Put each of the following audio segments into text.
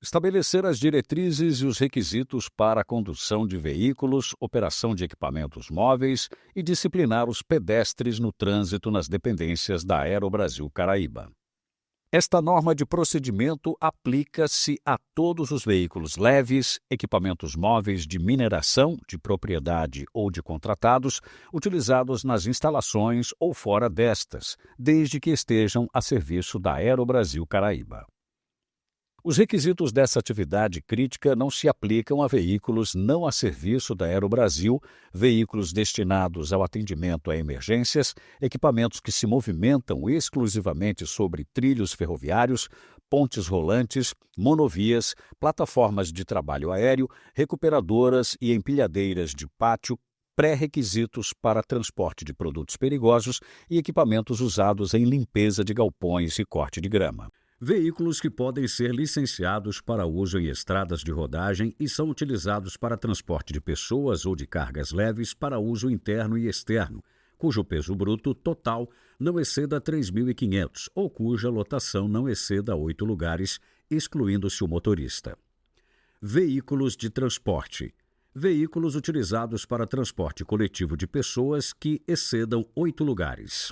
Estabelecer as diretrizes e os requisitos para a condução de veículos, operação de equipamentos móveis e disciplinar os pedestres no trânsito nas dependências da Aerobrasil Caraíba. Esta norma de procedimento aplica-se a todos os veículos leves, equipamentos móveis de mineração, de propriedade ou de contratados, utilizados nas instalações ou fora destas, desde que estejam a serviço da Aerobrasil Caraíba. Os requisitos dessa atividade crítica não se aplicam a veículos não a serviço da Aerobrasil, veículos destinados ao atendimento a emergências, equipamentos que se movimentam exclusivamente sobre trilhos ferroviários, pontes rolantes, monovias, plataformas de trabalho aéreo, recuperadoras e empilhadeiras de pátio, pré-requisitos para transporte de produtos perigosos e equipamentos usados em limpeza de galpões e corte de grama. Veículos que podem ser licenciados para uso em estradas de rodagem e são utilizados para transporte de pessoas ou de cargas leves para uso interno e externo, cujo peso bruto total não exceda 3.500 ou cuja lotação não exceda 8 lugares, excluindo-se o motorista. Veículos de transporte. Veículos utilizados para transporte coletivo de pessoas que excedam 8 lugares.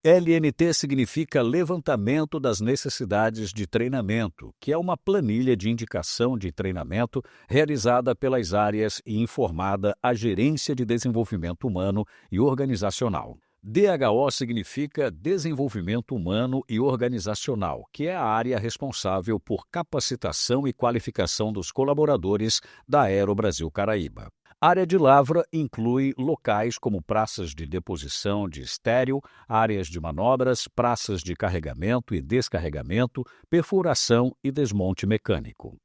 LNT significa Levantamento das Necessidades de Treinamento, que é uma planilha de indicação de treinamento realizada pelas áreas e informada à Gerência de Desenvolvimento Humano e Organizacional. DHO significa Desenvolvimento Humano e Organizacional, que é a área responsável por capacitação e qualificação dos colaboradores da Aerobrasil Caraíba. Área de lavra inclui locais como praças de deposição de estéril, áreas de manobras, praças de carregamento e descarregamento, perfuração e desmonte mecânico.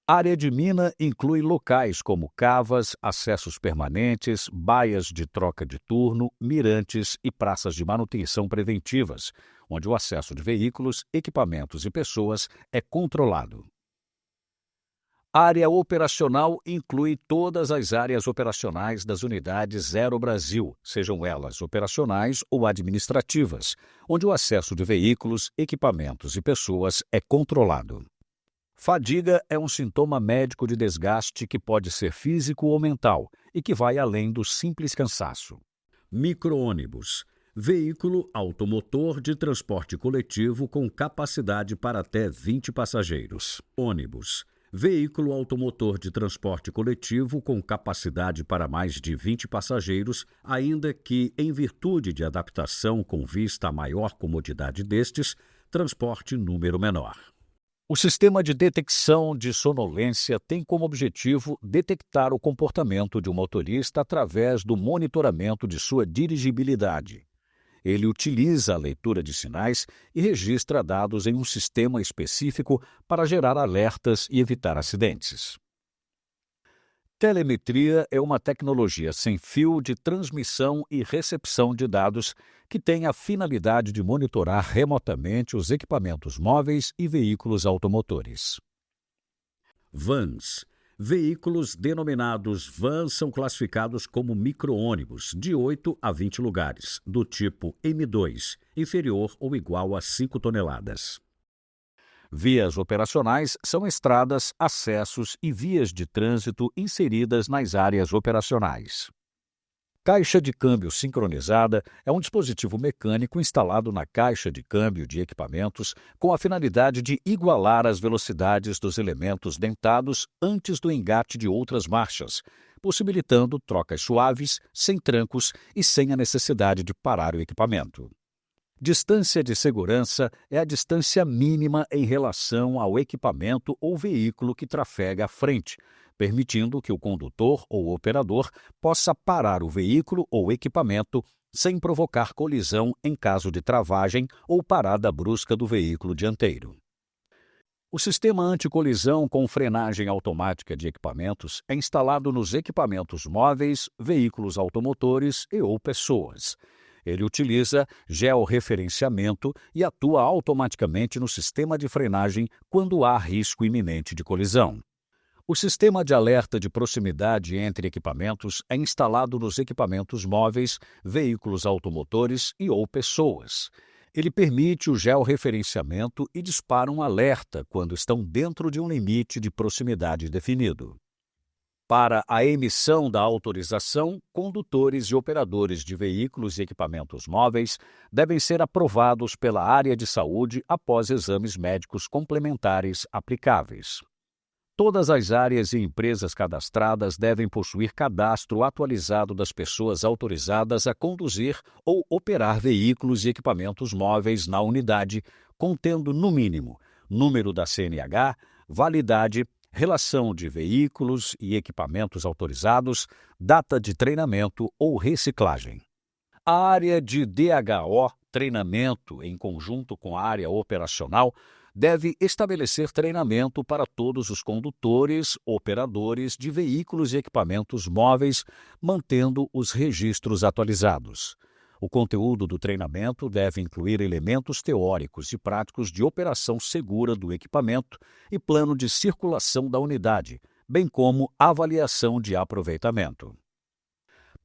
Área de mina inclui locais como cavas, acessos permanentes, baias de troca de turno, mirantes e praças de manutenção preventivas, onde o acesso de veículos, equipamentos e pessoas é controlado. Área operacional inclui todas as áreas operacionais das unidades Aerobrasil, sejam elas operacionais ou administrativas, onde o acesso de veículos, equipamentos e pessoas é controlado. Fadiga é um sintoma médico de desgaste que pode ser físico ou mental e que vai além do simples cansaço. Micro-ônibus. Veículo automotor de transporte coletivo com capacidade para até 20 passageiros. Ônibus. Veículo automotor de transporte coletivo com capacidade para mais de 20 passageiros, ainda que, em virtude de adaptação com vista à maior comodidade destes, transporte número menor. O sistema de detecção de sonolência tem como objetivo detectar o comportamento de um motorista através do monitoramento de sua dirigibilidade. Ele utiliza a leitura de sinais e registra dados em um sistema específico para gerar alertas e evitar acidentes. Telemetria é uma tecnologia sem fio de transmissão e recepção de dados que tem a finalidade de monitorar remotamente os equipamentos móveis e veículos automotores. Vans. Veículos denominados vans são classificados como micro-ônibus de 8 a 20 lugares, do tipo M2, inferior ou igual a 5 toneladas. Vias operacionais são estradas, acessos e vias de trânsito inseridas nas áreas operacionais. Caixa de câmbio sincronizada é um dispositivo mecânico instalado na caixa de câmbio de equipamentos com a finalidade de igualar as velocidades dos elementos dentados antes do engate de outras marchas, possibilitando trocas suaves, sem trancos e sem a necessidade de parar o equipamento. Distância de segurança é a distância mínima em relação ao equipamento ou veículo que trafega à frente, permitindo que o condutor ou operador possa parar o veículo ou equipamento sem provocar colisão em caso de travagem ou parada brusca do veículo dianteiro. O sistema anticolisão com frenagem automática de equipamentos é instalado nos equipamentos móveis, veículos automotores e ou pessoas. Ele utiliza georreferenciamento e atua automaticamente no sistema de frenagem quando há risco iminente de colisão. O sistema de alerta de proximidade entre equipamentos é instalado nos equipamentos móveis, veículos automotores e ou pessoas. Ele permite o georreferenciamento e dispara um alerta quando estão dentro de um limite de proximidade definido. Para a emissão da autorização, condutores e operadores de veículos e equipamentos móveis devem ser aprovados pela área de saúde após exames médicos complementares aplicáveis. Todas as áreas e empresas cadastradas devem possuir cadastro atualizado das pessoas autorizadas a conduzir ou operar veículos e equipamentos móveis na unidade, contendo, no mínimo, número da CNH, validade, relação de veículos e equipamentos autorizados, data de treinamento ou reciclagem. A área de DHO, treinamento, em conjunto com a área operacional, deve estabelecer treinamento para todos os condutores, operadores de veículos e equipamentos móveis, mantendo os registros atualizados. O conteúdo do treinamento deve incluir elementos teóricos e práticos de operação segura do equipamento e plano de circulação da unidade, bem como avaliação de aproveitamento.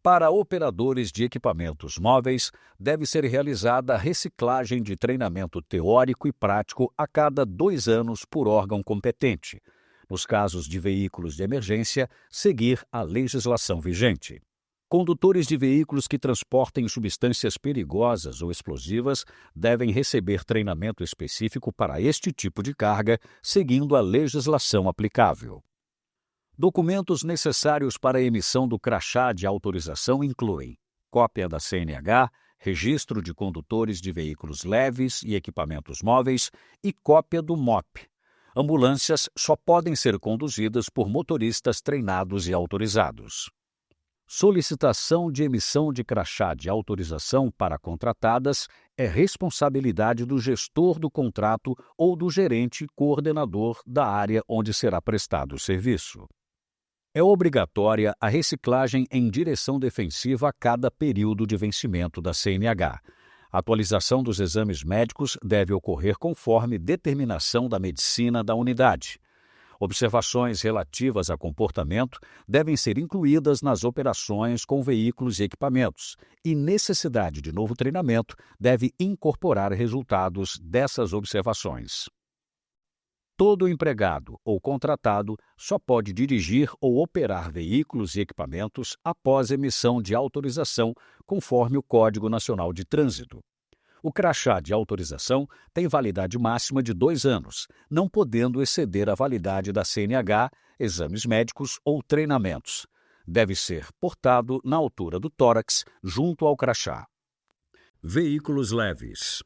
Para operadores de equipamentos móveis, deve ser realizada a reciclagem de treinamento teórico e prático a cada 2 anos por órgão competente. Nos casos de veículos de emergência, seguir a legislação vigente. Condutores de veículos que transportem substâncias perigosas ou explosivas devem receber treinamento específico para este tipo de carga, seguindo a legislação aplicável. Documentos necessários para a emissão do crachá de autorização incluem cópia da CNH, registro de condutores de veículos leves e equipamentos móveis e cópia do MOP. Ambulâncias só podem ser conduzidas por motoristas treinados e autorizados. Solicitação de emissão de crachá de autorização para contratadas é responsabilidade do gestor do contrato ou do gerente coordenador da área onde será prestado o serviço. É obrigatória a reciclagem em direção defensiva a cada período de vencimento da CNH. A atualização dos exames médicos deve ocorrer conforme determinação da medicina da unidade. Observações relativas a comportamento devem ser incluídas nas operações com veículos e equipamentos, e necessidade de novo treinamento deve incorporar resultados dessas observações. Todo empregado ou contratado só pode dirigir ou operar veículos e equipamentos após emissão de autorização, conforme o Código Nacional de Trânsito. O crachá de autorização tem validade máxima de 2 anos, não podendo exceder a validade da CNH, exames médicos ou treinamentos. Deve ser portado na altura do tórax, junto ao crachá. Veículos leves.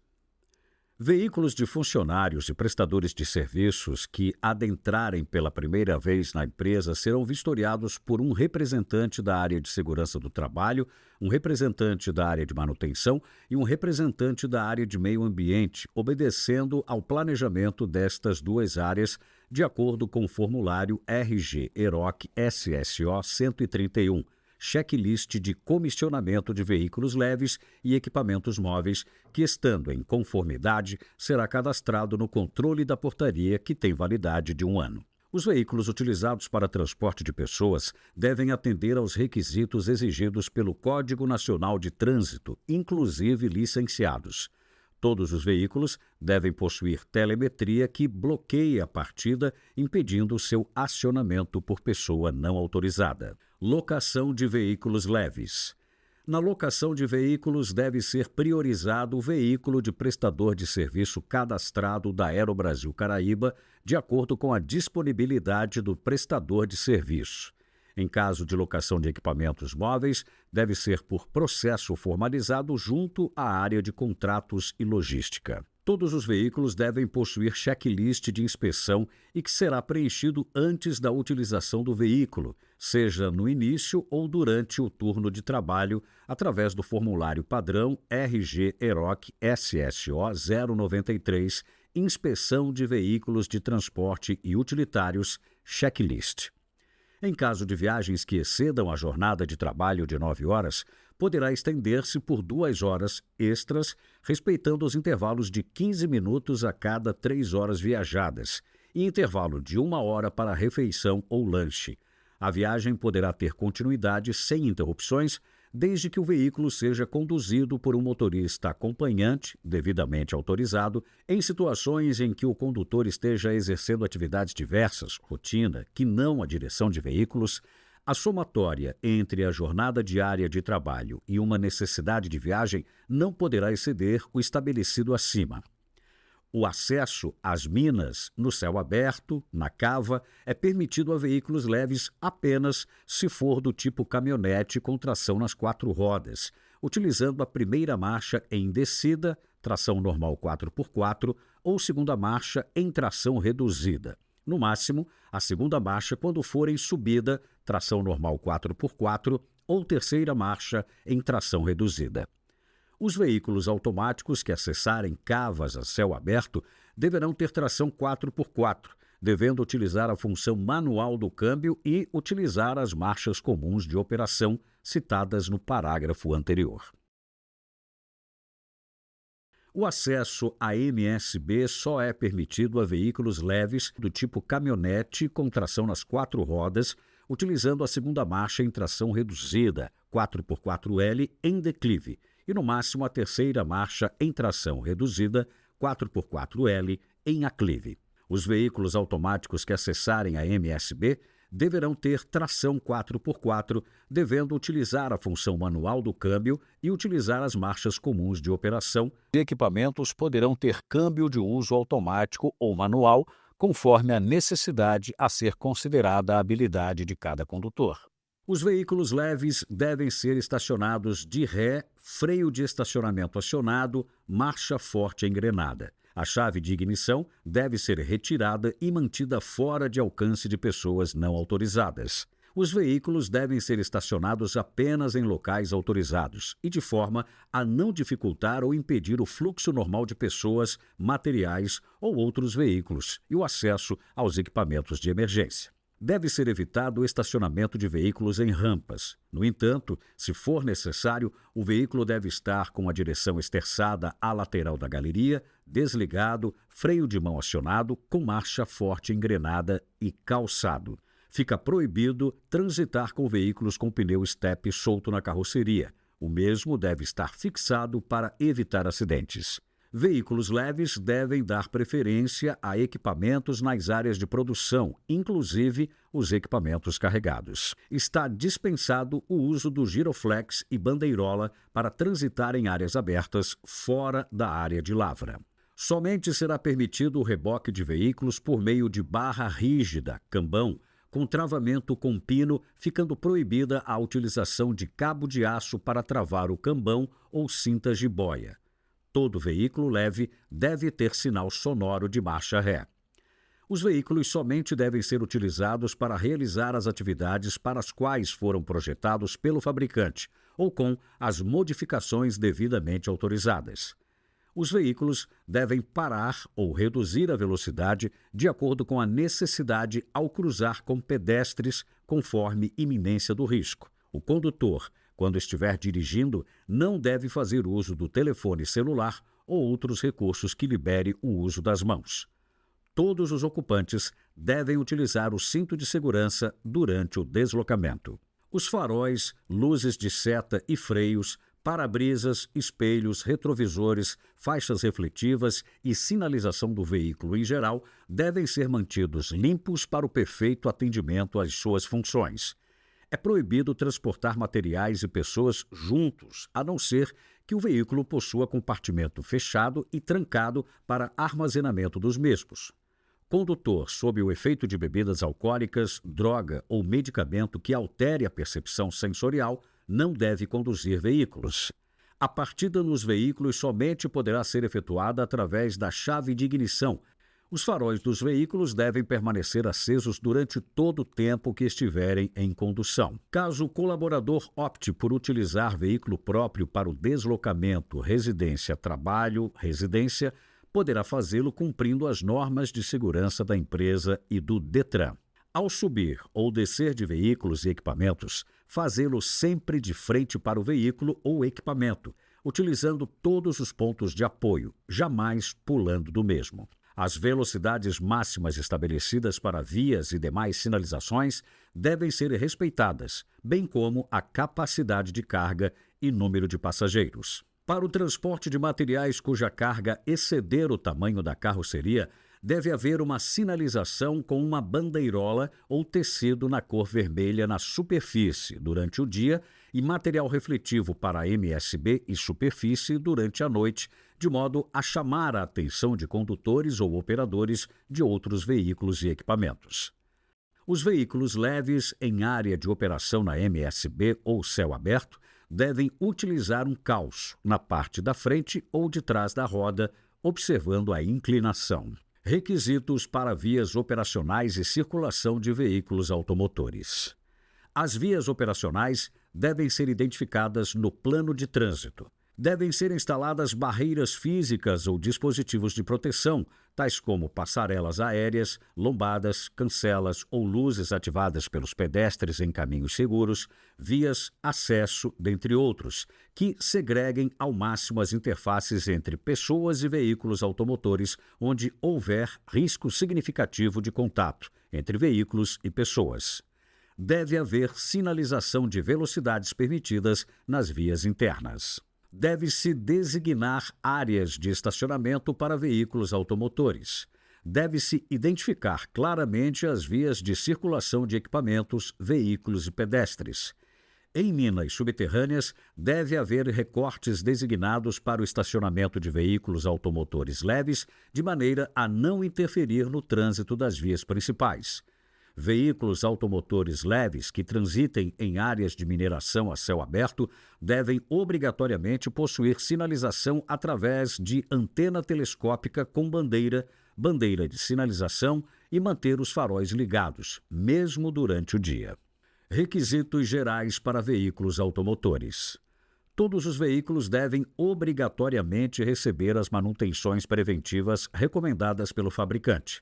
Veículos de funcionários e prestadores de serviços que adentrarem pela primeira vez na empresa serão vistoriados por um representante da área de segurança do trabalho, um representante da área de manutenção e um representante da área de meio ambiente, obedecendo ao planejamento destas 2 áreas, de acordo com o formulário RG-EROC SSO 131. Checklist de comissionamento de veículos leves e equipamentos móveis que, estando em conformidade, será cadastrado no controle da portaria que tem validade de 1 ano. Os veículos utilizados para transporte de pessoas devem atender aos requisitos exigidos pelo Código Nacional de Trânsito, inclusive licenciados. Todos os veículos devem possuir telemetria que bloqueie a partida, impedindo seu acionamento por pessoa não autorizada. Locação de veículos leves. Na locação de veículos deve ser priorizado o veículo de prestador de serviço cadastrado da Aerobrasil Caraíba, de acordo com a disponibilidade do prestador de serviço. Em caso de locação de equipamentos móveis, deve ser por processo formalizado junto à área de contratos e logística. Todos os veículos devem possuir checklist de inspeção e que será preenchido antes da utilização do veículo, seja no início ou durante o turno de trabalho, através do formulário padrão RG-EROC SSO 093, Inspeção de Veículos de Transporte e Utilitários, Checklist. Em caso de viagens que excedam a jornada de trabalho de 9 horas, poderá estender-se por 2 horas extras, respeitando os intervalos de 15 minutos a cada 3 horas viajadas e intervalo de 1 hora para refeição ou lanche. A viagem poderá ter continuidade sem interrupções, desde que o veículo seja conduzido por um motorista acompanhante, devidamente autorizado, em situações em que o condutor esteja exercendo atividades diversas, rotina, que não a direção de veículos. A somatória entre a jornada diária de trabalho e uma necessidade de viagem não poderá exceder o estabelecido acima. O acesso às minas no céu aberto, na cava, é permitido a veículos leves apenas se for do tipo caminhonete com tração nas 4 rodas, utilizando a primeira marcha em descida, tração normal 4x4, ou segunda marcha em tração reduzida. No máximo, a segunda marcha quando for em subida, tração normal 4x4, ou terceira marcha em tração reduzida. Os veículos automáticos que acessarem cavas a céu aberto deverão ter tração 4x4, devendo utilizar a função manual do câmbio e utilizar as marchas comuns de operação citadas no parágrafo anterior. O acesso a MSB só é permitido a veículos leves do tipo caminhonete com tração nas 4 rodas, utilizando a segunda marcha em tração reduzida, 4x4L, em declive, e no máximo a terceira marcha em tração reduzida, 4x4L, em aclive. Os veículos automáticos que acessarem a MSB deverão ter tração 4x4, devendo utilizar a função manual do câmbio e utilizar as marchas comuns de operação. Equipamentos poderão ter câmbio de uso automático ou manual, conforme a necessidade a ser considerada a habilidade de cada condutor. Os veículos leves devem ser estacionados de ré, freio de estacionamento acionado, marcha forte engrenada. A chave de ignição deve ser retirada e mantida fora de alcance de pessoas não autorizadas. Os veículos devem ser estacionados apenas em locais autorizados e de forma a não dificultar ou impedir o fluxo normal de pessoas, materiais ou outros veículos e o acesso aos equipamentos de emergência. Deve ser evitado o estacionamento de veículos em rampas. No entanto, se for necessário, o veículo deve estar com a direção esterçada à lateral da galeria, desligado, freio de mão acionado, com marcha forte engrenada e calçado. Fica proibido transitar com veículos com pneu estepe solto na carroceria. O mesmo deve estar fixado para evitar acidentes. Veículos leves devem dar preferência a equipamentos nas áreas de produção, inclusive os equipamentos carregados. Está dispensado o uso do giroflex e bandeirola para transitar em áreas abertas fora da área de lavra. Somente será permitido o reboque de veículos por meio de barra rígida, cambão, com travamento com pino, ficando proibida a utilização de cabo de aço para travar o cambão ou cintas de boia. Todo veículo leve deve ter sinal sonoro de marcha ré. Os veículos somente devem ser utilizados para realizar as atividades para as quais foram projetados pelo fabricante ou com as modificações devidamente autorizadas. Os veículos devem parar ou reduzir a velocidade de acordo com a necessidade ao cruzar com pedestres conforme iminência do risco. O condutor, quando estiver dirigindo, não deve fazer uso do telefone celular ou outros recursos que libere o uso das mãos. Todos os ocupantes devem utilizar o cinto de segurança durante o deslocamento. Os faróis, luzes de seta e freios, para-brisas, espelhos, retrovisores, faixas refletivas e sinalização do veículo em geral devem ser mantidos limpos para o perfeito atendimento às suas funções. É proibido transportar materiais e pessoas juntos, a não ser que o veículo possua compartimento fechado e trancado para armazenamento dos mesmos. Condutor sob o efeito de bebidas alcoólicas, droga ou medicamento que altere a percepção sensorial não deve conduzir veículos. A partida nos veículos somente poderá ser efetuada através da chave de ignição. Os faróis dos veículos devem permanecer acesos durante todo o tempo que estiverem em condução. Caso o colaborador opte por utilizar veículo próprio para o deslocamento residência-trabalho-residência, poderá fazê-lo cumprindo as normas de segurança da empresa e do Detran. Ao subir ou descer de veículos e equipamentos, fazê-lo sempre de frente para o veículo ou equipamento, utilizando todos os pontos de apoio, jamais pulando do mesmo. As velocidades máximas estabelecidas para vias e demais sinalizações devem ser respeitadas, bem como a capacidade de carga e número de passageiros. Para o transporte de materiais cuja carga exceder o tamanho da carroceria, deve haver uma sinalização com uma bandeirola ou tecido na cor vermelha na superfície durante o dia e material refletivo para MSB e superfície durante a noite, de modo a chamar a atenção de condutores ou operadores de outros veículos e equipamentos. Os veículos leves em área de operação na MSB ou céu aberto devem utilizar um calço na parte da frente ou de trás da roda, observando a inclinação. Requisitos para vias operacionais e circulação de veículos automotores. As vias operacionais devem ser identificadas no plano de trânsito. Devem ser instaladas barreiras físicas ou dispositivos de proteção, tais como passarelas aéreas, lombadas, cancelas ou luzes ativadas pelos pedestres em caminhos seguros, vias, acesso, dentre outros, que segreguem ao máximo as interfaces entre pessoas e veículos automotores onde houver risco significativo de contato entre veículos e pessoas. Deve haver sinalização de velocidades permitidas nas vias internas. Deve-se designar áreas de estacionamento para veículos automotores. Deve-se identificar claramente as vias de circulação de equipamentos, veículos e pedestres. Em minas subterrâneas, deve haver recortes designados para o estacionamento de veículos automotores leves, de maneira a não interferir no trânsito das vias principais. Veículos automotores leves que transitem em áreas de mineração a céu aberto devem obrigatoriamente possuir sinalização através de antena telescópica com bandeira de sinalização e manter os faróis ligados, mesmo durante o dia. Requisitos gerais para veículos automotores. Todos os veículos devem obrigatoriamente receber as manutenções preventivas recomendadas pelo fabricante.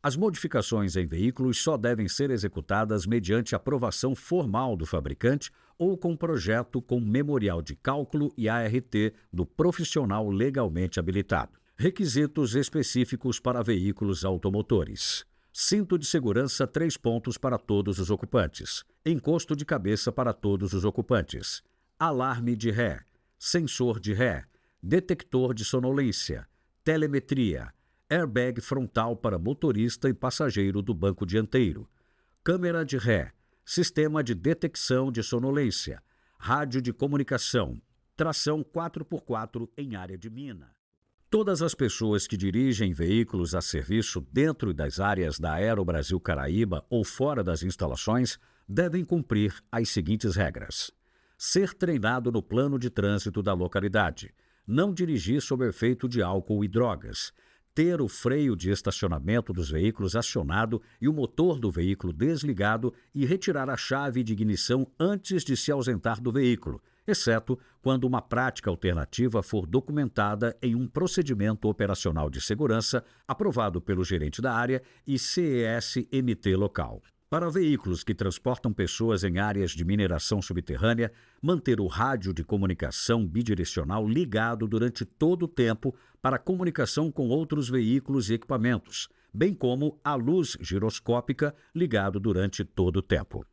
As modificações em veículos só devem ser executadas mediante aprovação formal do fabricante ou com projeto com memorial de cálculo e ART do profissional legalmente habilitado. Requisitos específicos para veículos automotores. Cinto de segurança 3 pontos para todos os ocupantes. Encosto de cabeça para todos os ocupantes. Alarme de ré. Sensor de ré. Detector de sonolência. Telemetria. Airbag frontal para motorista e passageiro do banco dianteiro, câmera de ré, sistema de detecção de sonolência, rádio de comunicação, tração 4x4 em área de mina. Todas as pessoas que dirigem veículos a serviço dentro das áreas da Aerobrasil Caraíba ou fora das instalações devem cumprir as seguintes regras: ser treinado no plano de trânsito da localidade, não dirigir sob efeito de álcool e drogas, ter o freio de estacionamento dos veículos acionado e o motor do veículo desligado e retirar a chave de ignição antes de se ausentar do veículo, exceto quando uma prática alternativa for documentada em um procedimento operacional de segurança aprovado pelo gerente da área e CES-MT local. Para veículos que transportam pessoas em áreas de mineração subterrânea, manter o rádio de comunicação bidirecional ligado durante todo o tempo para comunicação com outros veículos e equipamentos, bem como a luz giroscópica ligado durante todo o tempo.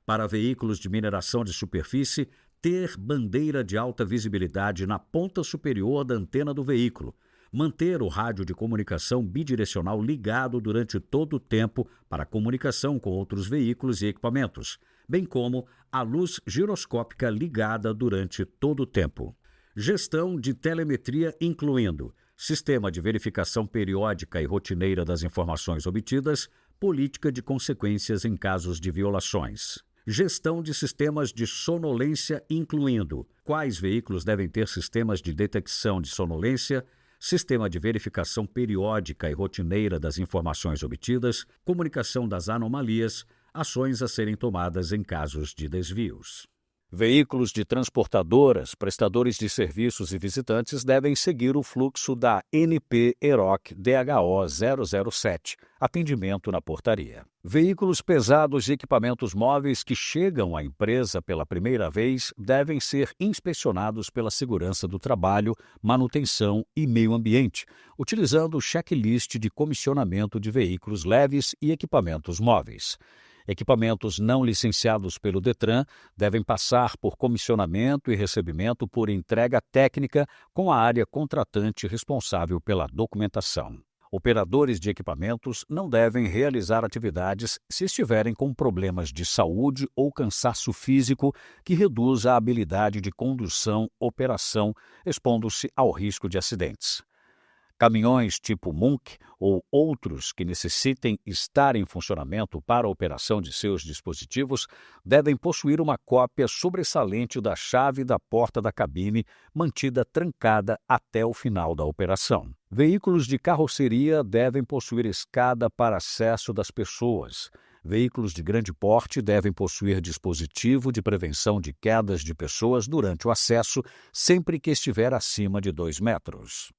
Para veículos de mineração de superfície, ter bandeira de alta visibilidade na ponta superior da antena do veículo, manter o rádio de comunicação bidirecional ligado durante todo o tempo para comunicação com outros veículos e equipamentos, bem como a luz giroscópica ligada durante todo o tempo. Gestão de telemetria incluindo sistema de verificação periódica e rotineira das informações obtidas, política de consequências em casos de violações. Gestão de sistemas de sonolência incluindo quais veículos devem ter sistemas de detecção de sonolência, sistema de verificação periódica e rotineira das informações obtidas, comunicação das anomalias, ações a serem tomadas em casos de desvios. Veículos de transportadoras, prestadores de serviços e visitantes devem seguir o fluxo da NP EROC DHO 007, atendimento na portaria. Veículos pesados e equipamentos móveis que chegam à empresa pela primeira vez devem ser inspecionados pela segurança do trabalho, manutenção e meio ambiente, utilizando o checklist de comissionamento de veículos leves e equipamentos móveis. Equipamentos não licenciados pelo Detran devem passar por comissionamento e recebimento por entrega técnica com a área contratante responsável pela documentação. Operadores de equipamentos não devem realizar atividades se estiverem com problemas de saúde ou cansaço físico que reduza a habilidade de condução/operação, expondo-se ao risco de acidentes. Caminhões tipo Munk ou outros que necessitem estar em funcionamento para a operação de seus dispositivos devem possuir uma cópia sobressalente da chave da porta da cabine mantida trancada até o final da operação. Veículos de carroceria devem possuir escada para acesso das pessoas. Veículos de grande porte devem possuir dispositivo de prevenção de quedas de pessoas durante o acesso, sempre que estiver acima de 2 metros.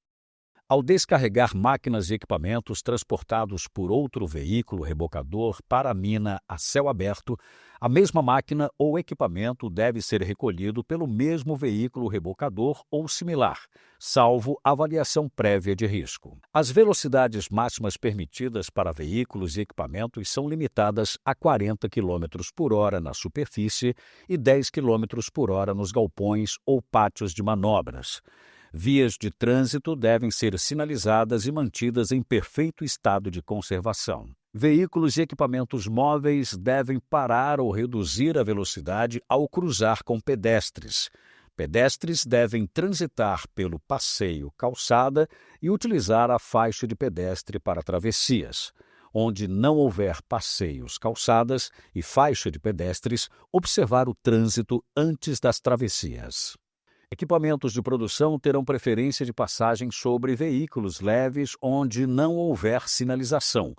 Ao descarregar máquinas e equipamentos transportados por outro veículo rebocador para a mina a céu aberto, a mesma máquina ou equipamento deve ser recolhido pelo mesmo veículo rebocador ou similar, salvo avaliação prévia de risco. As velocidades máximas permitidas para veículos e equipamentos são limitadas a 40 km por hora na superfície e 10 km por hora nos galpões ou pátios de manobras. Vias de trânsito devem ser sinalizadas e mantidas em perfeito estado de conservação. Veículos e equipamentos móveis devem parar ou reduzir a velocidade ao cruzar com pedestres. Pedestres devem transitar pelo passeio calçada e utilizar a faixa de pedestre para travessias. Onde não houver passeios calçadas e faixa de pedestres, observar o trânsito antes das travessias. Equipamentos de produção terão preferência de passagem sobre veículos leves onde não houver sinalização.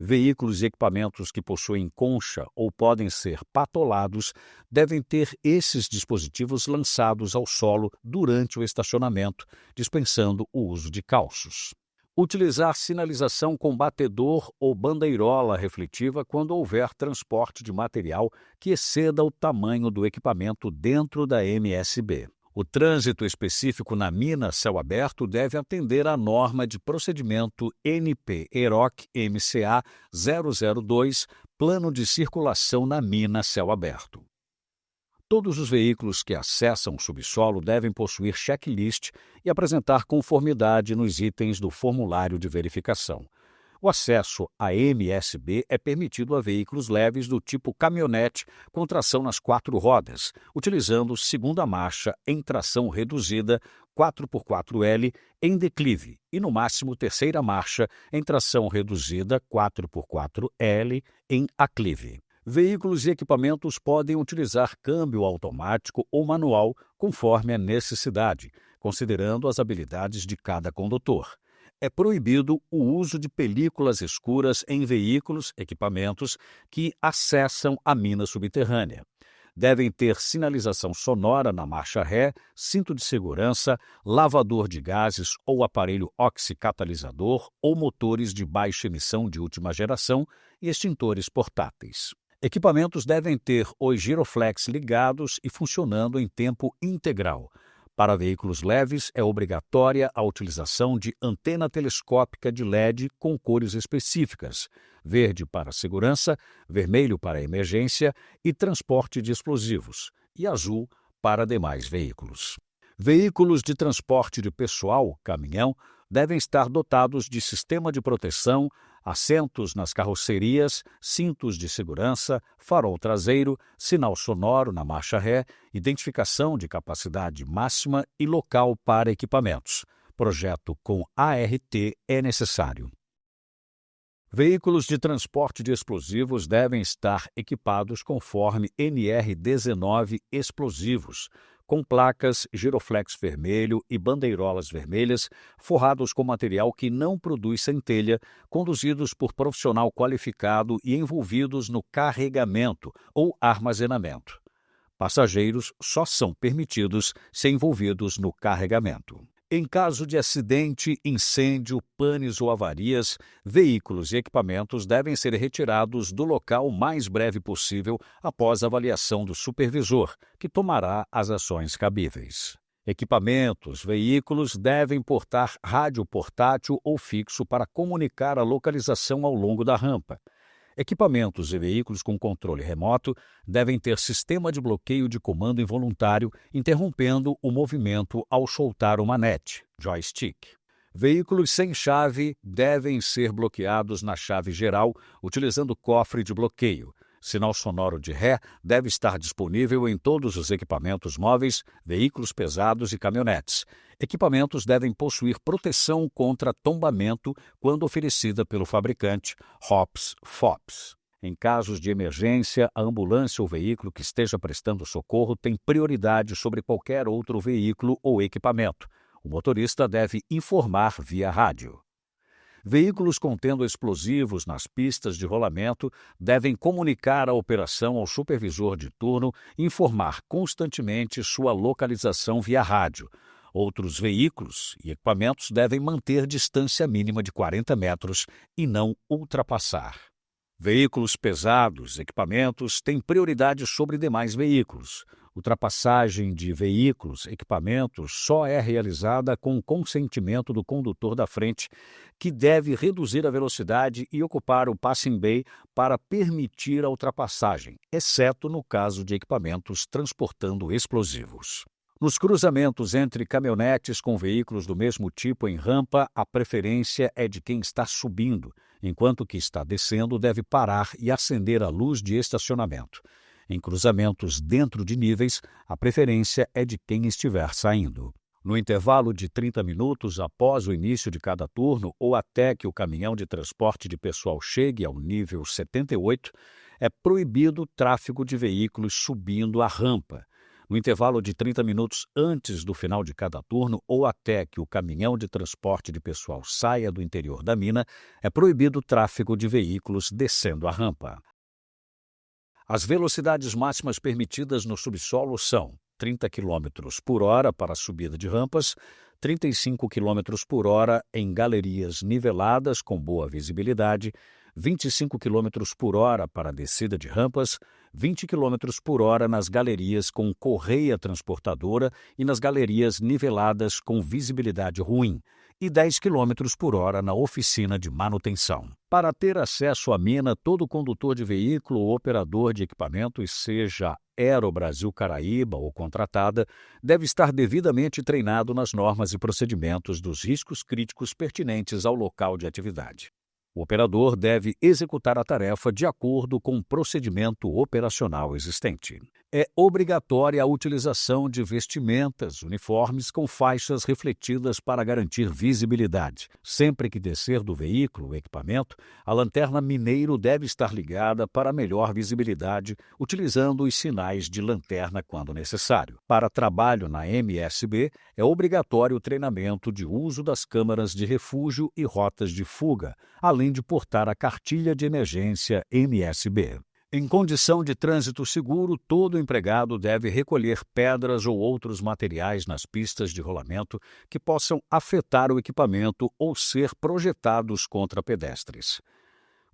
Veículos e equipamentos que possuem concha ou podem ser patolados devem ter esses dispositivos lançados ao solo durante o estacionamento, dispensando o uso de calços. Utilizar sinalização com batedor ou bandeirola refletiva quando houver transporte de material que exceda o tamanho do equipamento dentro da MSB. O trânsito específico na mina a céu aberto deve atender à norma de procedimento NP EROC MCA 002, Plano de Circulação na Mina a Céu Aberto. Todos os veículos que acessam o subsolo devem possuir checklist e apresentar conformidade nos itens do formulário de verificação. O acesso à MSB é permitido a veículos leves do tipo caminhonete com tração nas 4 rodas, utilizando segunda marcha em tração reduzida 4x4L em declive e, no máximo, terceira marcha em tração reduzida 4x4L em aclive. Veículos e equipamentos podem utilizar câmbio automático ou manual conforme a necessidade, considerando as habilidades de cada condutor. É proibido o uso de películas escuras em veículos, equipamentos que acessam a mina subterrânea. Devem ter sinalização sonora na marcha ré, cinto de segurança, lavador de gases ou aparelho oxicatalisador ou motores de baixa emissão de última geração e extintores portáteis. Equipamentos devem ter os giroflex ligados e funcionando em tempo integral. Para veículos leves, é obrigatória a utilização de antena telescópica de LED com cores específicas: verde para segurança, vermelho para emergência e transporte de explosivos, e azul para demais veículos. Veículos de transporte de pessoal, caminhão, devem estar dotados de sistema de proteção, assentos nas carrocerias, cintos de segurança, farol traseiro, sinal sonoro na marcha ré, identificação de capacidade máxima e local para equipamentos. Projeto com ART é necessário. Veículos de transporte de explosivos devem estar equipados conforme NR19 explosivos, com placas giroflex vermelho e bandeirolas vermelhas, forrados com material que não produz centelha, conduzidos por profissional qualificado e envolvidos no carregamento ou armazenamento. Passageiros só são permitidos ser envolvidos no carregamento. Em caso de acidente, incêndio, panes ou avarias, veículos e equipamentos devem ser retirados do local o mais breve possível após a avaliação do supervisor, que tomará as ações cabíveis. Equipamentos, veículos devem portar rádio portátil ou fixo para comunicar a localização ao longo da rampa. Equipamentos e veículos com controle remoto devem ter sistema de bloqueio de comando involuntário, interrompendo o movimento ao soltar o manete, joystick. Veículos sem chave devem ser bloqueados na chave geral, utilizando cofre de bloqueio. Sinal sonoro de ré deve estar disponível em todos os equipamentos móveis, veículos pesados e caminhonetes. Equipamentos devem possuir proteção contra tombamento quando oferecida pelo fabricante HOPS/FOPS. Em casos de emergência, a ambulância ou veículo que esteja prestando socorro tem prioridade sobre qualquer outro veículo ou equipamento. O motorista deve informar via rádio. Veículos contendo explosivos nas pistas de rolamento devem comunicar a operação ao supervisor de turno e informar constantemente sua localização via rádio. Outros veículos e equipamentos devem manter distância mínima de 40 metros e não ultrapassar. Veículos pesados, equipamentos, têm prioridade sobre demais veículos. Ultrapassagem de veículos, equipamentos, só é realizada com o consentimento do condutor da frente, que deve reduzir a velocidade e ocupar o passing bay para permitir a ultrapassagem, exceto no caso de equipamentos transportando explosivos. Nos cruzamentos entre caminhonetes com veículos do mesmo tipo em rampa, a preferência é de quem está subindo, enquanto que está descendo deve parar e acender a luz de estacionamento. Em cruzamentos dentro de níveis, a preferência é de quem estiver saindo. No intervalo de 30 minutos após o início de cada turno ou até que o caminhão de transporte de pessoal chegue ao nível 78, é proibido o tráfego de veículos subindo a rampa. No intervalo de 30 minutos antes do final de cada turno ou até que o caminhão de transporte de pessoal saia do interior da mina, é proibido o tráfego de veículos descendo a rampa. As velocidades máximas permitidas no subsolo são 30 km por hora para a subida de rampas, 35 km por hora em galerias niveladas com boa visibilidade, 25 km por hora para a descida de rampas, 20 km por hora nas galerias com correia transportadora e nas galerias niveladas com visibilidade ruim, e 10 km por hora na oficina de manutenção. Para ter acesso à mina, todo condutor de veículo ou operador de equipamento, seja Aero Brasil Caraíba ou contratada, deve estar devidamente treinado nas normas e procedimentos dos riscos críticos pertinentes ao local de atividade. O operador deve executar a tarefa de acordo com o procedimento operacional existente. É obrigatória a utilização de vestimentas, uniformes com faixas refletidas para garantir visibilidade. Sempre que descer do veículo ou equipamento, a lanterna mineiro deve estar ligada para melhor visibilidade, utilizando os sinais de lanterna quando necessário. Para trabalho na MSB, é obrigatório o treinamento de uso das câmaras de refúgio e rotas de fuga, além de portar a cartilha de emergência MSB. Em condição de trânsito seguro, todo empregado deve recolher pedras ou outros materiais nas pistas de rolamento que possam afetar o equipamento ou ser projetados contra pedestres.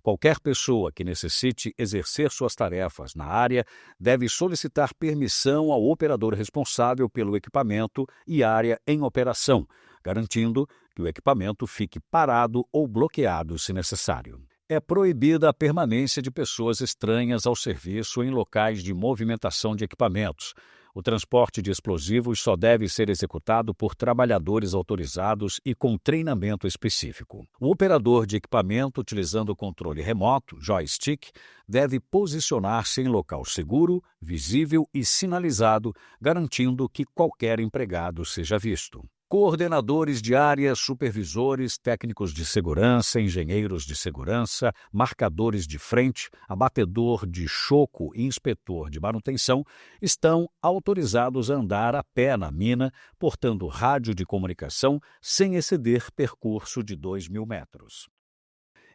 Qualquer pessoa que necessite exercer suas tarefas na área deve solicitar permissão ao operador responsável pelo equipamento e área em operação, garantindo que o equipamento fique parado ou bloqueado se necessário. É proibida a permanência de pessoas estranhas ao serviço em locais de movimentação de equipamentos. O transporte de explosivos só deve ser executado por trabalhadores autorizados e com treinamento específico. O operador de equipamento, utilizando o controle remoto, joystick, deve posicionar-se em local seguro, visível e sinalizado, garantindo que qualquer empregado seja visto. Coordenadores de área, supervisores, técnicos de segurança, engenheiros de segurança, marcadores de frente, abatedor de choco e inspetor de manutenção estão autorizados a andar a pé na mina, portando rádio de comunicação sem exceder percurso de 2.000 metros.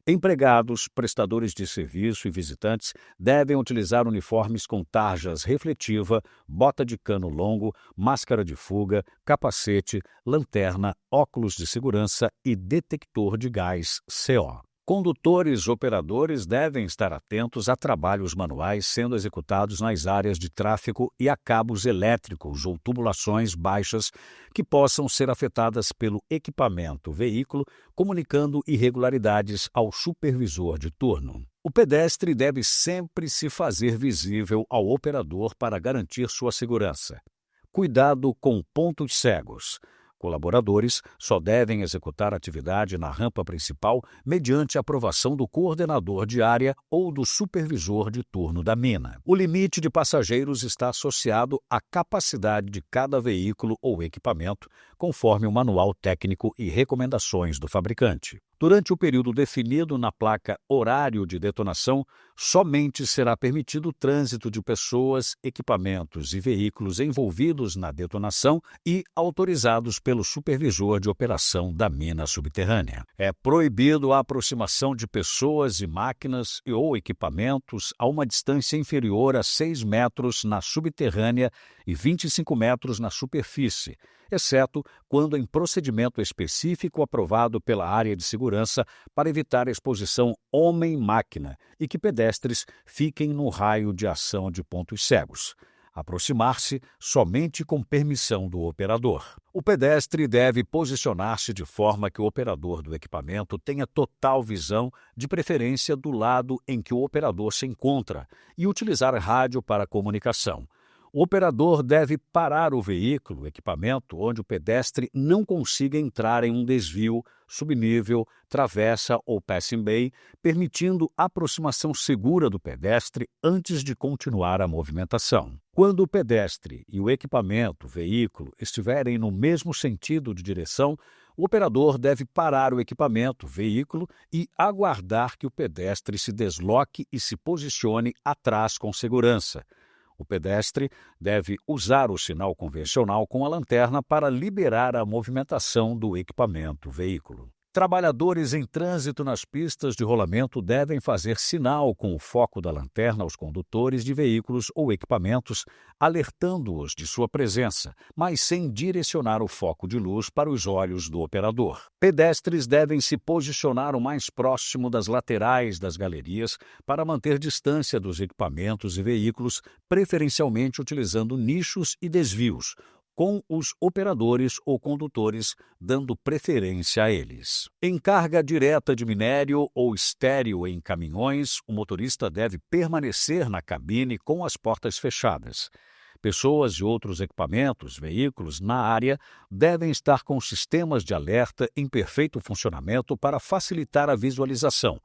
Empregados, prestadores de serviço e visitantes devem utilizar uniformes com tarjas refletiva, bota de cano longo, máscara de fuga, capacete, lanterna, óculos de segurança e detector de gás CO. Condutores operadores devem estar atentos a trabalhos manuais sendo executados nas áreas de tráfego e a cabos elétricos ou tubulações baixas que possam ser afetadas pelo equipamento veículo, comunicando irregularidades ao supervisor de turno. O pedestre deve sempre se fazer visível ao operador para garantir sua segurança. Cuidado com pontos cegos. Colaboradores só devem executar atividade na rampa principal mediante aprovação do coordenador de área ou do supervisor de turno da mina. O limite de passageiros está associado à capacidade de cada veículo ou equipamento, conforme o manual técnico e recomendações do fabricante. Durante o período definido na placa horário de detonação, somente será permitido o trânsito de pessoas, equipamentos e veículos envolvidos na detonação e autorizados pelo supervisor de operação da mina subterrânea. É proibido a aproximação de pessoas e máquinas ou equipamentos a uma distância inferior a 6 metros na subterrânea e 25 metros na superfície, exceto quando em procedimento específico aprovado pela área de segurança para evitar exposição homem-máquina e que pedestres fiquem no raio de ação de pontos cegos. Aproximar-se somente com permissão do operador. O pedestre deve posicionar-se de forma que o operador do equipamento tenha total visão, de preferência do lado em que o operador se encontra, e utilizar rádio para comunicação. O operador deve parar o veículo, equipamento, onde o pedestre não consiga entrar em um desvio, subnível, travessa ou passing bay, permitindo aproximação segura do pedestre antes de continuar a movimentação. Quando o pedestre e o equipamento, veículo, estiverem no mesmo sentido de direção, o operador deve parar o equipamento, veículo e aguardar que o pedestre se desloque e se posicione atrás com segurança. O pedestre deve usar o sinal convencional com a lanterna para liberar a movimentação do equipamento veículo. Trabalhadores em trânsito nas pistas de rolamento devem fazer sinal com o foco da lanterna aos condutores de veículos ou equipamentos, alertando-os de sua presença, mas sem direcionar o foco de luz para os olhos do operador. Pedestres devem se posicionar o mais próximo das laterais das galerias para manter distância dos equipamentos e veículos, preferencialmente utilizando nichos e desvios, com os operadores ou condutores dando preferência a eles. Em carga direta de minério ou estéril em caminhões, o motorista deve permanecer na cabine com as portas fechadas. Pessoas e outros equipamentos, veículos na área devem estar com sistemas de alerta em perfeito funcionamento para facilitar a visualização.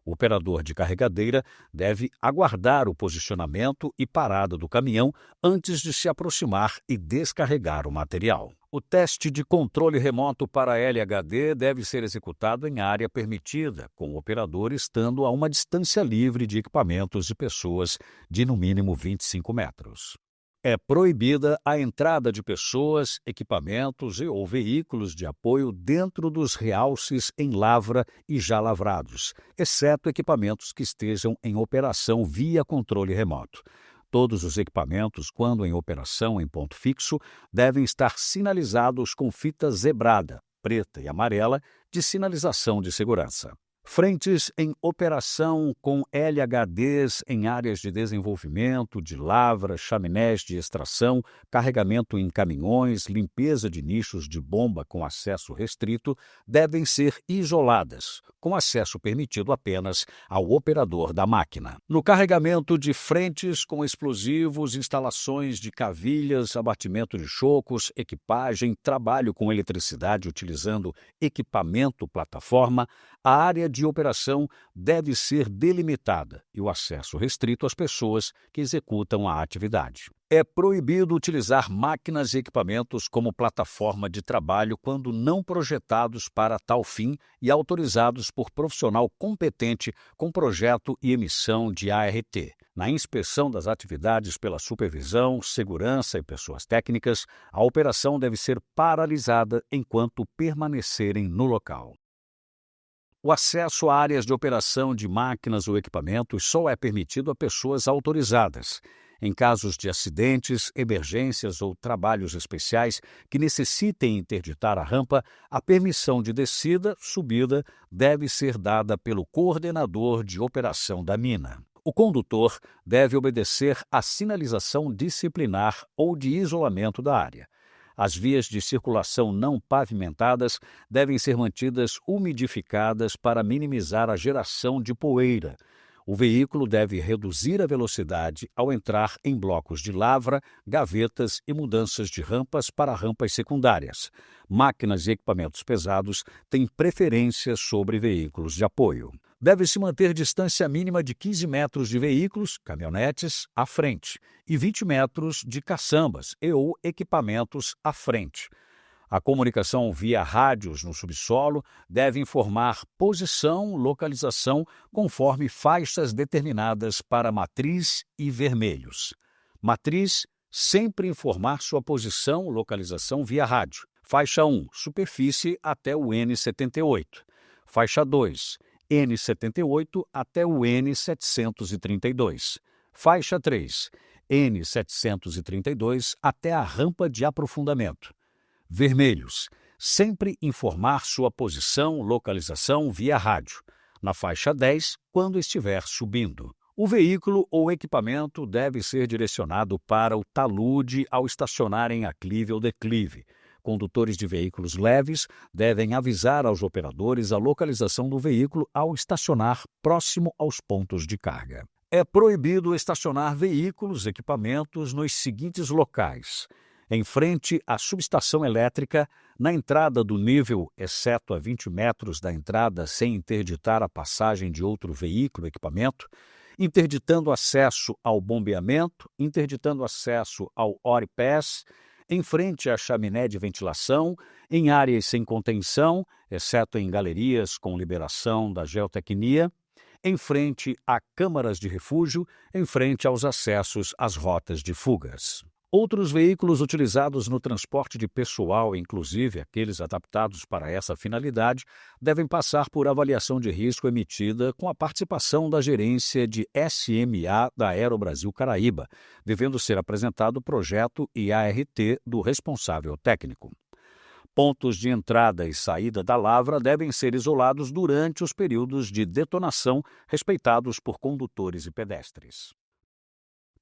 O operador de carregadeira deve aguardar o posicionamento e parada do caminhão antes de se aproximar e descarregar o material. O teste de controle remoto para LHD deve ser executado em área permitida, com o operador estando a uma distância livre de equipamentos e pessoas de no mínimo 25 metros. É proibida a entrada de pessoas, equipamentos ou veículos de apoio dentro dos realces em lavra e já lavrados, exceto equipamentos que estejam em operação via controle remoto. Todos os equipamentos, quando em operação em ponto fixo, devem estar sinalizados com fita zebrada, preta e amarela, de sinalização de segurança. Frentes em operação com LHDs em áreas de desenvolvimento, de lavra, chaminés de extração, carregamento em caminhões, limpeza de nichos de bomba com acesso restrito, devem ser isoladas, com acesso permitido apenas ao operador da máquina. No carregamento de frentes com explosivos, instalações de cavilhas, abatimento de chocos, equipagem, trabalho com eletricidade utilizando equipamento plataforma, a área de operação deve ser delimitada e o acesso restrito às pessoas que executam a atividade. É proibido utilizar máquinas e equipamentos como plataforma de trabalho quando não projetados para tal fim e autorizados por profissional competente com projeto e emissão de ART. Na inspeção das atividades pela supervisão, segurança e pessoas técnicas, a operação deve ser paralisada enquanto permanecerem no local. O acesso a áreas de operação de máquinas ou equipamentos só é permitido a pessoas autorizadas. Em casos de acidentes, emergências ou trabalhos especiais que necessitem interditar a rampa, a permissão de descida, subida, deve ser dada pelo coordenador de operação da mina. O condutor deve obedecer à sinalização disciplinar ou de isolamento da área. As vias de circulação não pavimentadas devem ser mantidas umidificadas para minimizar a geração de poeira. O veículo deve reduzir a velocidade ao entrar em blocos de lavra, gavetas e mudanças de rampas para rampas secundárias. Máquinas e equipamentos pesados têm preferência sobre veículos de apoio. Deve-se manter distância mínima de 15 metros de veículos, caminhonetes, à frente e 20 metros de caçambas ou equipamentos à frente. A comunicação via rádios no subsolo deve informar posição, localização, conforme faixas determinadas para matriz e vermelhos. Matriz, sempre informar sua posição, localização via rádio. Faixa 1, superfície até o N78. Faixa 2, N78 até o N732. Faixa 3, N732 até a rampa de aprofundamento. Vermelhos, sempre informar sua posição, localização via rádio. Na faixa 10, quando estiver subindo. O veículo ou equipamento deve ser direcionado para o talude ao estacionar em aclive ou declive. Condutores de veículos leves devem avisar aos operadores a localização do veículo ao estacionar próximo aos pontos de carga. É proibido estacionar veículos, equipamentos nos seguintes locais: em frente à subestação elétrica, na entrada do nível, exceto a 20 metros da entrada sem interditar a passagem de outro veículo ou equipamento, interditando acesso ao bombeamento, interditando acesso ao ORI-PAS, em frente à chaminé de ventilação, em áreas sem contenção, exceto em galerias com liberação da geotecnia, em frente a câmaras de refúgio, em frente aos acessos às rotas de fugas. Outros veículos utilizados no transporte de pessoal, inclusive aqueles adaptados para essa finalidade, devem passar por avaliação de risco emitida com a participação da gerência de SMA da Aerobrasil Caraíba, devendo ser apresentado o projeto e ART do responsável técnico. Pontos de entrada e saída da lavra devem ser isolados durante os períodos de detonação, respeitados por condutores e pedestres.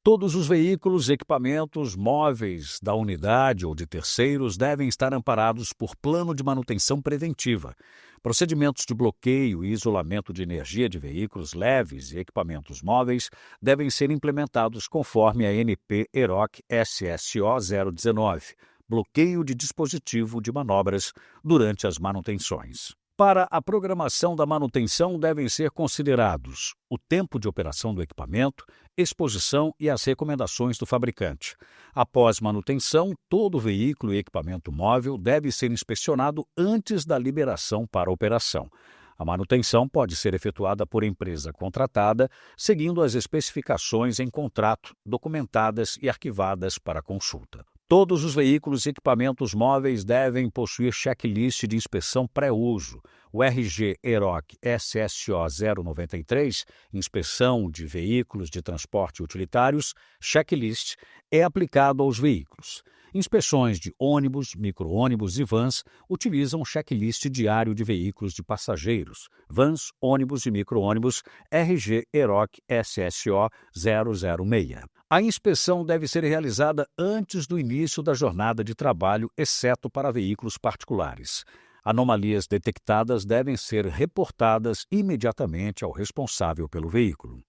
Todos os veículos e equipamentos móveis da unidade ou de terceiros devem estar amparados por plano de manutenção preventiva. Procedimentos de bloqueio e isolamento de energia de veículos leves e equipamentos móveis devem ser implementados conforme a NP EROC SSO 019, bloqueio de dispositivo de manobras durante as manutenções. Para a programação da manutenção devem ser considerados o tempo de operação do equipamento, exposição e as recomendações do fabricante. Após manutenção, todo veículo e equipamento móvel deve ser inspecionado antes da liberação para a operação. A manutenção pode ser efetuada por empresa contratada, seguindo as especificações em contrato, documentadas e arquivadas para consulta. Todos os veículos e equipamentos móveis devem possuir checklist de inspeção pré-uso. O RG EROC SSO 093, Inspeção de Veículos de Transporte Utilitários, checklist, é aplicado aos veículos. Inspeções de ônibus, micro-ônibus e vans utilizam checklist diário de veículos de passageiros, vans, ônibus e micro-ônibus RG EROC SSO 006. A inspeção deve ser realizada antes do início da jornada de trabalho, exceto para veículos particulares. Anomalias detectadas devem ser reportadas imediatamente ao responsável pelo veículo.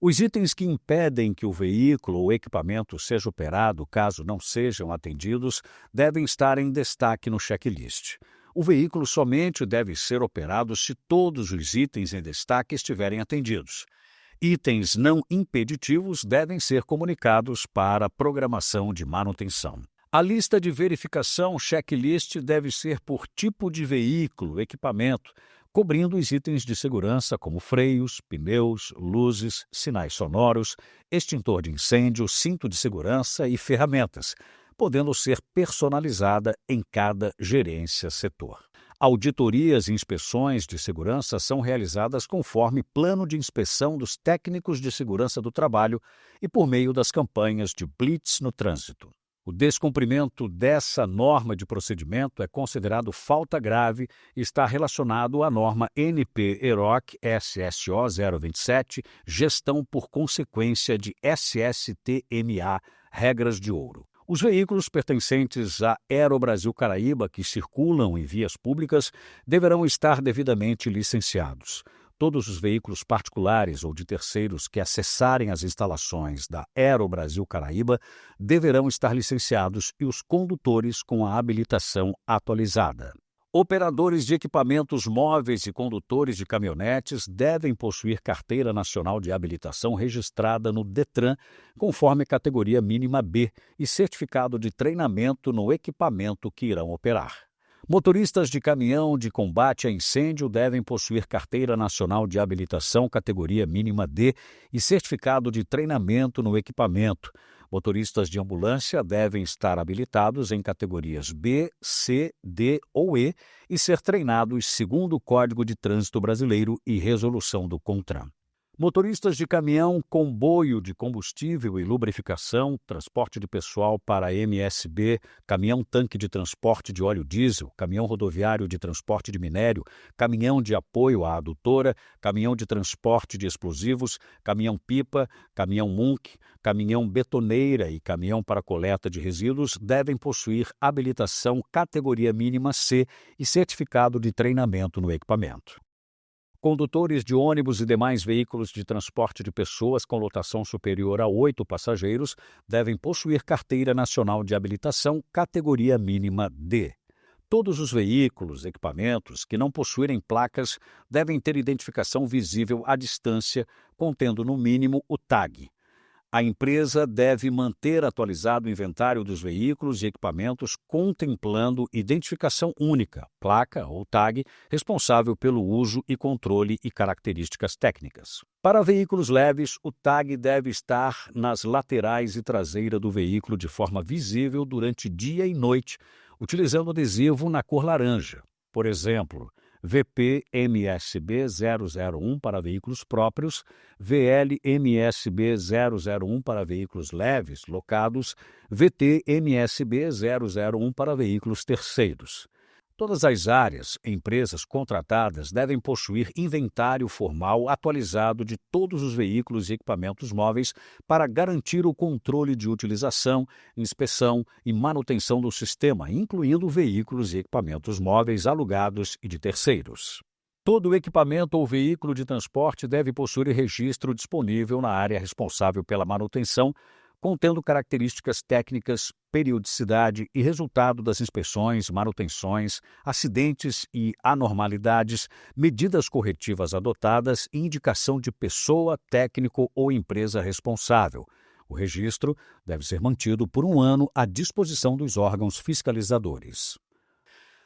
Os itens que impedem que o veículo ou equipamento seja operado, caso não sejam atendidos, devem estar em destaque no checklist. O veículo somente deve ser operado se todos os itens em destaque estiverem atendidos. Itens não impeditivos devem ser comunicados para a programação de manutenção. A lista de verificação checklist deve ser por tipo de veículo, equipamento, cobrindo os itens de segurança como freios, pneus, luzes, sinais sonoros, extintor de incêndio, cinto de segurança e ferramentas, podendo ser personalizada em cada gerência setor. Auditorias e inspeções de segurança são realizadas conforme plano de inspeção dos técnicos de segurança do trabalho e por meio das campanhas de blitz no trânsito. O descumprimento dessa norma de procedimento é considerado falta grave e está relacionado à norma NP-EROC SSO 027, Gestão por Consequência de SSTMA, Regras de Ouro. Os veículos pertencentes à Aerobrasil Caraíba que circulam em vias públicas deverão estar devidamente licenciados. Todos os veículos particulares ou de terceiros que acessarem as instalações da Aerobrasil Caraíba deverão estar licenciados e os condutores com a habilitação atualizada. Operadores de equipamentos móveis e condutores de caminhonetes devem possuir carteira nacional de habilitação registrada no DETRAN, conforme categoria mínima B, e certificado de treinamento no equipamento que irão operar. Motoristas de caminhão de combate a incêndio devem possuir carteira nacional de habilitação categoria mínima D e certificado de treinamento no equipamento. Motoristas de ambulância devem estar habilitados em categorias B, C, D ou E e ser treinados segundo o Código de Trânsito Brasileiro e resolução do CONTRAN. Motoristas de caminhão, comboio de combustível e lubrificação, transporte de pessoal para MSB, caminhão-tanque de transporte de óleo diesel, caminhão rodoviário de transporte de minério, caminhão de apoio à adutora, caminhão de transporte de explosivos, caminhão-pipa, caminhão-munk, caminhão betoneira e caminhão para coleta de resíduos devem possuir habilitação categoria mínima C e certificado de treinamento no equipamento. Condutores de ônibus e demais veículos de transporte de pessoas com lotação superior a 8 passageiros devem possuir carteira nacional de habilitação categoria mínima D. Todos os veículos, equipamentos que não possuírem placas devem ter identificação visível à distância, contendo no mínimo o tag. A empresa deve manter atualizado o inventário dos veículos e equipamentos contemplando identificação única, placa ou tag, responsável pelo uso e controle e características técnicas. Para veículos leves, o tag deve estar nas laterais e traseira do veículo de forma visível durante dia e noite, utilizando adesivo na cor laranja. Por exemplo, VP-MSB 001 para veículos próprios, VL-MSB 001 para veículos leves locados, VT-MSB 001 para veículos terceiros. Todas as áreas, empresas contratadas devem possuir inventário formal atualizado de todos os veículos e equipamentos móveis para garantir o controle de utilização, inspeção e manutenção do sistema, incluindo veículos e equipamentos móveis alugados e de terceiros. Todo equipamento ou veículo de transporte deve possuir registro disponível na área responsável pela manutenção, contendo características técnicas, periodicidade e resultado das inspeções, manutenções, acidentes e anormalidades, medidas corretivas adotadas e indicação de pessoa, técnico ou empresa responsável. O registro deve ser mantido por 1 ano à disposição dos órgãos fiscalizadores.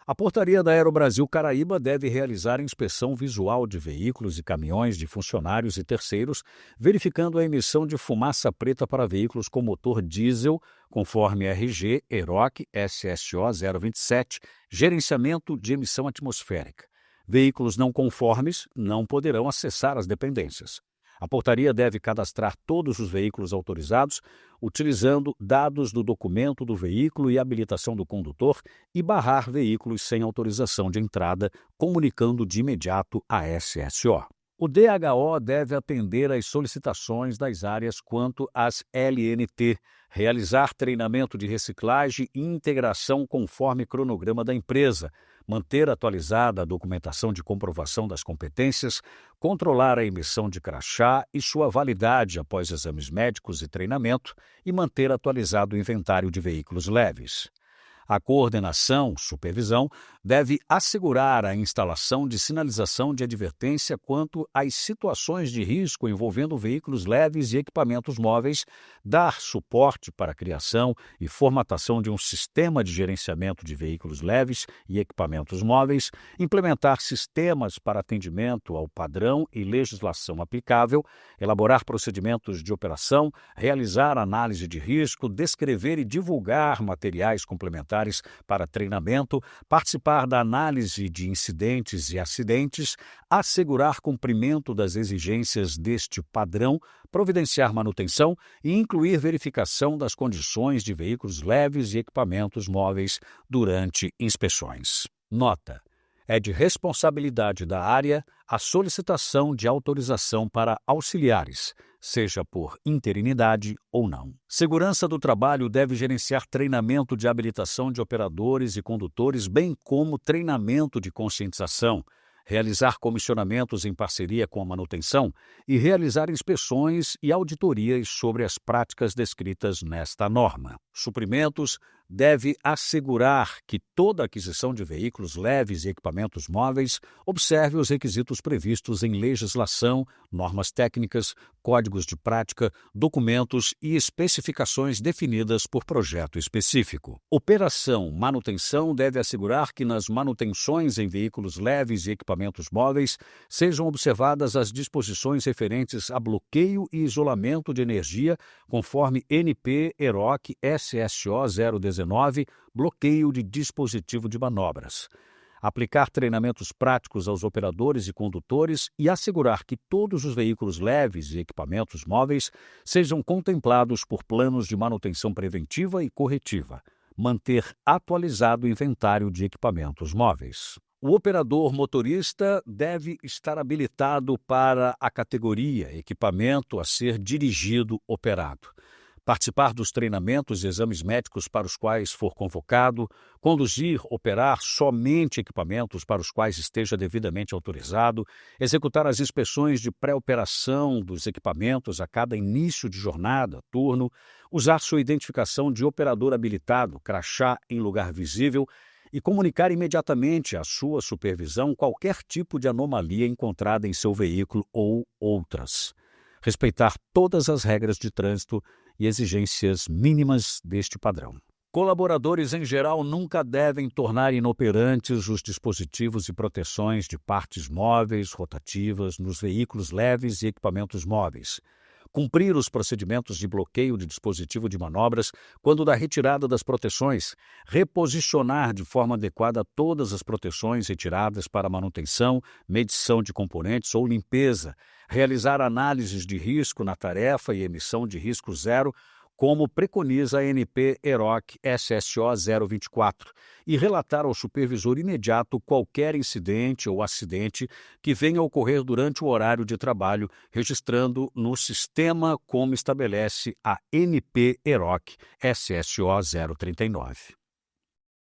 A portaria da Aerobrasil Caraíba deve realizar inspeção visual de veículos e caminhões de funcionários e terceiros, verificando a emissão de fumaça preta para veículos com motor diesel, conforme RG EROC SSO 027, gerenciamento de emissão atmosférica. Veículos não conformes não poderão acessar as dependências. A portaria deve cadastrar todos os veículos autorizados, utilizando dados do documento do veículo e habilitação do condutor e barrar veículos sem autorização de entrada, comunicando de imediato à SSO. O DHO deve atender às solicitações das áreas quanto às LNT, realizar treinamento de reciclagem e integração conforme cronograma da empresa, manter atualizada a documentação de comprovação das competências, controlar a emissão de crachá e sua validade após exames médicos e treinamento e manter atualizado o inventário de veículos leves. A coordenação, supervisão, deve assegurar a instalação de sinalização de advertência quanto às situações de risco envolvendo veículos leves e equipamentos móveis, dar suporte para a criação e formatação de um sistema de gerenciamento de veículos leves e equipamentos móveis, implementar sistemas para atendimento ao padrão e legislação aplicável, elaborar procedimentos de operação, realizar análise de risco, descrever e divulgar materiais complementares para treinamento, participar participar da análise de incidentes e acidentes, assegurar cumprimento das exigências deste padrão, providenciar manutenção e incluir verificação das condições de veículos leves e equipamentos móveis durante inspeções. Nota: é de responsabilidade da área a solicitação de autorização para auxiliares, seja por interinidade ou não. Segurança do trabalho deve gerenciar treinamento de habilitação de operadores e condutores, bem como treinamento de conscientização, realizar comissionamentos em parceria com a manutenção e realizar inspeções e auditorias sobre as práticas descritas nesta norma. Suprimentos deve assegurar que toda aquisição de veículos leves e equipamentos móveis observe os requisitos previstos em legislação, normas técnicas, códigos de prática, documentos e especificações definidas por projeto específico. Operação manutenção deve assegurar que nas manutenções em veículos leves e equipamentos móveis sejam observadas as disposições referentes a bloqueio e isolamento de energia, conforme NP-EROC SSO 019, bloqueio de dispositivo de manobras. Aplicar treinamentos práticos aos operadores e condutores e assegurar que todos os veículos leves e equipamentos móveis sejam contemplados por planos de manutenção preventiva e corretiva. Manter atualizado o inventário de equipamentos móveis. O operador motorista deve estar habilitado para a categoria equipamento a ser dirigido operado. Participar dos treinamentos e exames médicos para os quais for convocado, conduzir, operar somente equipamentos para os quais esteja devidamente autorizado, executar as inspeções de pré-operação dos equipamentos a cada início de jornada, turno, usar sua identificação de operador habilitado, crachá em lugar visível, e comunicar imediatamente à sua supervisão qualquer tipo de anomalia encontrada em seu veículo ou outras. Respeitar todas as regras de trânsito e exigências mínimas deste padrão. Colaboradores em geral nunca devem tornar inoperantes os dispositivos de proteções de partes móveis, rotativas, nos veículos leves e equipamentos móveis. Cumprir os procedimentos de bloqueio de dispositivo de manobras quando da retirada das proteções, reposicionar de forma adequada todas as proteções retiradas para manutenção, medição de componentes ou limpeza, realizar análises de risco na tarefa e emissão de risco zero, como preconiza a NP-EROC SSO 024, e relatar ao supervisor imediato qualquer incidente ou acidente que venha a ocorrer durante o horário de trabalho, registrando no sistema como estabelece a NP-EROC SSO 039.